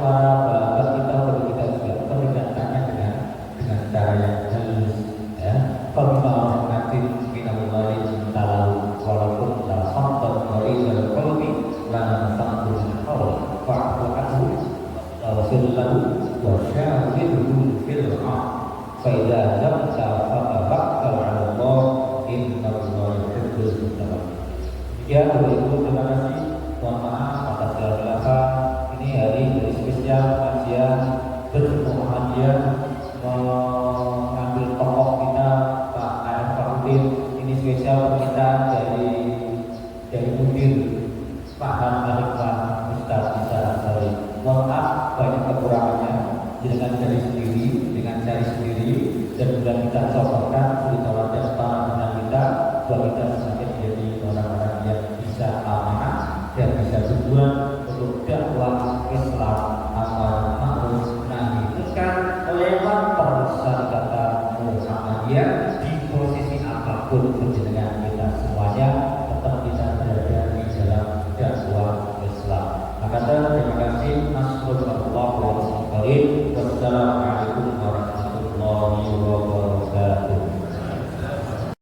para bapak kita juga pendekatannya dengan cara yang halus, ya. Kalau nanti kita mulai tahu walaupun dalam faktor dari koloni lana sangkul kau faktor aku Rasulullah wasyawirul fil faida jamta fatabakkal ala Allah innallaha yuhibbul muttaqin. Ya terima kasih. Mohon maaf atas segala kelelahan. Ini hari spesial pengajian Muhammadiyah mengambil tokoh kita Pak A.M. Farudin. Ini spesial kita dari Mudir Paham Arifan Ustaz Isa Ansari. Mohon maaf banyak kekurangannya dengan cari sendiri dan sudah kita coba